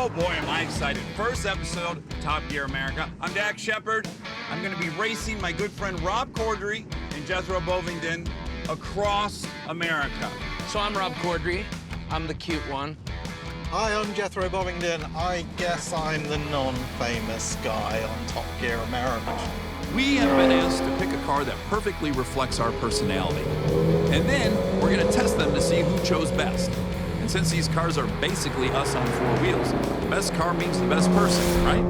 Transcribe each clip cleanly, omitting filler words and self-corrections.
Oh boy, am I excited. First episode of Top Gear America. I'm Dak Shepard. I'm gonna be racing my good friend Rob Corddry and Jethro Bovingdon across America. So I'm Rob Corddry. I'm the cute one. Hi, I'm Jethro Bovingdon. I guess I'm the non-famous guy on Top Gear America. We have been asked to pick a car that perfectly reflects our personality. And then we're gonna test them to see who chose best. And since these cars are basically us on four wheels, the best car means the best person, right?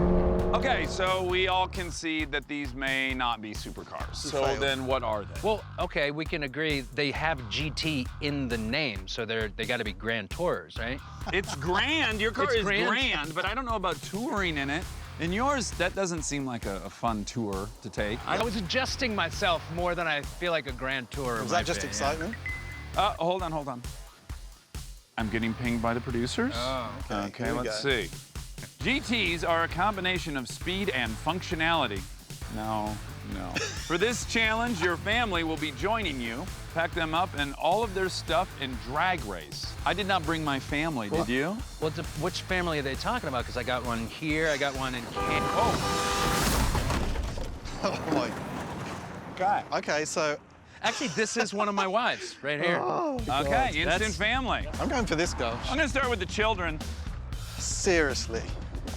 Okay, so we all concede that these may not be supercars. So then what are they? Well, okay, we can agree they have GT in the name, so they got to be Grand Tourers, right? It's grand. Your car It's is grand. grand, but I don't know about touring in it. And yours, that doesn't seem like a fun tour to take. I was adjusting myself more than I feel like a Grand Tourer. Was that just excitement? Hold on. I'm getting pinged by the producers. Oh, okay, here we let's go. see. GTs are a combination of speed and functionality. No. For this challenge, your family will be joining you. Pack them up and all of their stuff in drag race. I did not bring my family, did you? Well, which family are they talking about? Because I got one here, I got one in Canada. Oh my. Okay. Okay, so Actually, this is one of my wives, right here. oh, God. Okay, instant That's- family. I'm going for this girl. I'm gonna start with the children. Seriously,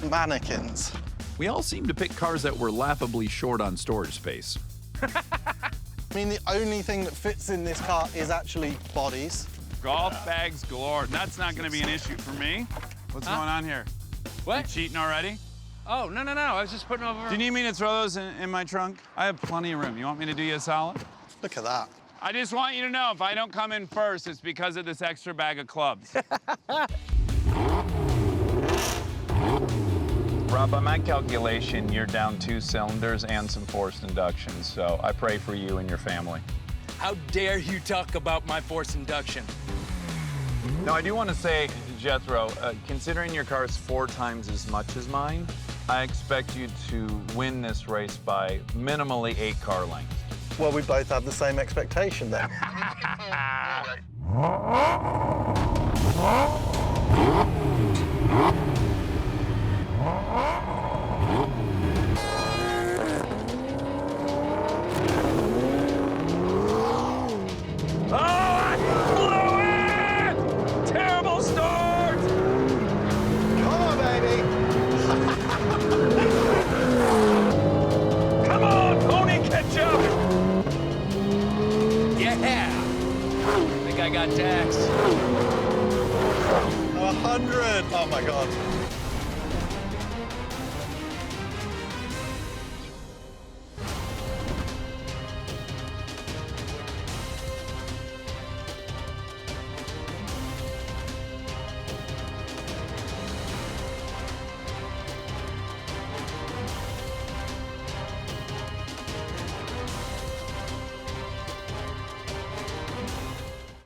mannequins. We all seem to pick cars that were laughably short on storage space. I mean, the only thing that fits in this car is actually bodies. Golf bags galore. That's not gonna be an issue for me. What's going on here? What? Cheating already? Oh, no. I was just putting over. Do you need me to throw those in my trunk? I have plenty of room. You want me to do you a solid? Look at that. I just want you to know if I don't come in first, it's because of this extra bag of clubs. Rob, by my calculation, you're down 2 cylinders and some forced induction, so I pray for you and your family. How dare you talk about my forced induction? Now, I do want to say, Jethro, considering your car's 4 times as much as mine, I expect you to win this race by minimally 8 car lengths. Well, we both have the same expectation then. Terrible start! Come on, baby. Come on, pony ketchup! Yeah! I think I got taxed. 100. Oh my God.